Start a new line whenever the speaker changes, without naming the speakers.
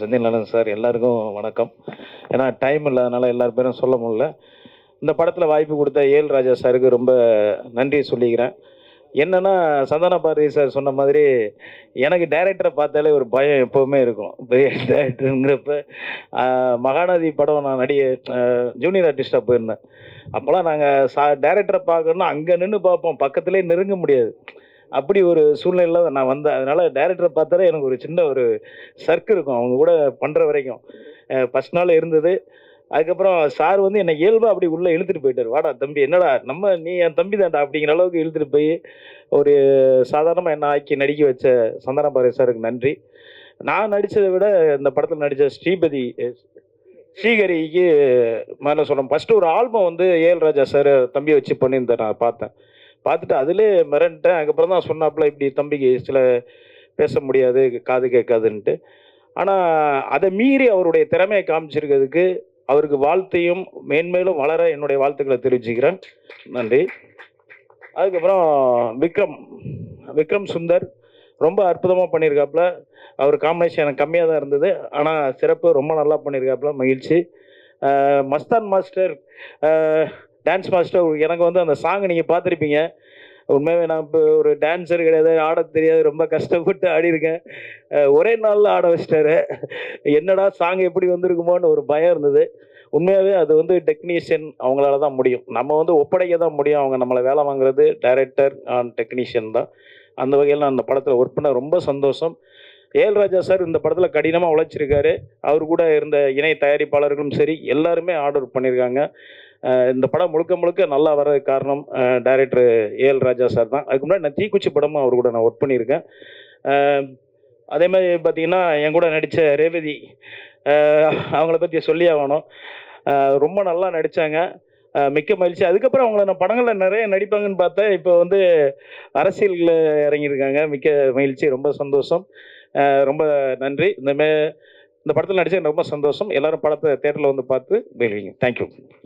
செந்தில் நலன் சார் எல்லாருக்கும் வணக்கம். ஏன்னா டைம் இல்லாதனால எல்லார் பேரும் சொல்ல முடியல. இந்த படத்தில் வாய்ப்பு கொடுத்த ஏஎல் ராஜா சாருக்கு ரொம்ப நன்றி சொல்லிக்கிறேன். என்னென்னா சந்தான பாரதி சார் சொன்ன மாதிரி எனக்கு டைரக்டரை பார்த்தாலே ஒரு பயம் எப்போவுமே இருக்கும். பெரிய டைரக்டருங்கிறப்ப மகாநதி படம் நான் ஜூனியர் ஆர்டிஸ்டாக போயிருந்தேன். அப்போல்லாம் நாங்கள் டைரக்டரை பார்க்கணுன்னா அங்கே நின்று பார்ப்போம், பக்கத்துலேயே நெருங்க முடியாது. அப்படி ஒரு சூழ்நிலையில் தான் நான் வந்தேன். அதனால் டைரக்டரை பார்த்தாலே எனக்கு ஒரு சின்ன ஒரு சர்க்கு இருக்கும் அவங்க கூட பண்ணுற வரைக்கும். ஃபஸ்ட் நாள் இருந்தது. அதுக்கப்புறம் சார் வந்து என்னை இயல்பாக அப்படி உள்ளே இழுத்துட்டு போயிட்டார். வாடா தம்பி, என்னடா நீ என் தம்பி தான்டா அப்படிங்கிற அளவுக்கு இழுத்துட்டு போய் ஒரு சாதாரணமாக என்ன ஆக்கி நடிக்க வச்ச சந்தான பாரதி சாருக்கு நன்றி. நான் நடித்ததை விட இந்த படத்தில் நடித்த ஸ்ரீஹரிக்கு மேலே சொல்கிறேன். ஃபஸ்ட்டு ஒரு ஆல்பம் வந்து ஏஎல் ராஜா சார் தம்பியை வச்சு பண்ணியிருந்தேன். நான் பார்த்தேன். பார்த்துட்டு அதிலே மிரண்டேன். அதுக்கப்புறம் தான் சொன்னாப்புல இப்படி தம்பிக்கு சில பேச முடியாது, காது கேட்காதுன்ட்டு. ஆனால் அதை மீறி அவருடைய திறமையை காமிச்சிருக்கிறதுக்கு அவருக்கு வாழ்த்தையும் மேன்மேலும் வளர என்னுடைய வாழ்த்துக்களை தெரிவிச்சுக்கிறேன். நன்றி. அதுக்கப்புறம் விக்ரம் சுந்தர் ரொம்ப அற்புதமாக பண்ணியிருக்காப்புல. அவர் காம்பினேஷன் எனக்கு கம்மியாக தான் இருந்தது, ஆனால் சிறப்பு ரொம்ப நல்லா பண்ணியிருக்காப்புல. மகிழ்ச்சி. மஸ்தான் மாஸ்டர், டான்ஸ் மாஸ்டர், எனக்கு வந்து அந்த சாங்கை நீங்கள் பார்த்துருப்பீங்க. உண்மையாகவே நான் இப்போ ஒரு டான்ஸர் கிடையாது, ஆட தெரியாது, ரொம்ப கஷ்டப்பட்டு ஆடிருக்கேன். ஒரே நாளில் ஆட வச்சிட்டாரு. என்னடா சாங் எப்படி வந்திருக்குமோன்னு ஒரு பயம் இருந்தது. உண்மையாகவே அது வந்து டெக்னீஷியன் அவங்களால தான் முடியும். நம்ம வந்து ஒப்படைக்க தான் முடியும். அவங்க நம்மளை வேலை வாங்குறது டைரக்டர் அண்ட் டெக்னீஷியன் தான். அந்த வகையில் நான் அந்த படத்தில் ஒர்க் பண்ண ரொம்ப சந்தோஷம். ஏஎல் ராஜா சார் இந்த படத்தில் கடினமாக உழைச்சிருக்காரு. அவர் கூட இருந்த இணை தயாரிப்பாளர்களும் சரி, எல்லாருமே ஆர்டர் பண்ணியிருக்காங்க. இந்த படம் முழுக்க முழுக்க நல்லா வர்றதுக்கு காரணம் டைரக்டர் ஏஎல் ராஜா சார் தான். அதுக்கு முன்னாடி நான் தீக்குச்சி படமும் அவர் கூட நான் ஒர்க் பண்ணியிருக்கேன். அதே மாதிரி பார்த்திங்கன்னா என் கூட நடித்த ரேவதி, அவங்கள பற்றி சொல்லி ஆகணும். ரொம்ப நல்லா நடித்தாங்க. மிக்க மகிழ்ச்சி. அதுக்கப்புறம் அவங்கள நான் படங்களில் நிறைய நடிப்பாங்கன்னு பார்த்தேன். இப்போ வந்து அரசியலில் இறங்கியிருக்காங்க. மிக்க மகிழ்ச்சி, ரொம்ப சந்தோஷம். ரொம்ப நன்றி. இந்த படத்தில் நடித்தது ரொம்ப சந்தோஷம். எல்லோரும் படத்தை தேட்டரில் வந்து பார்த்து வெல்வீங்க. தேங்க்யூ.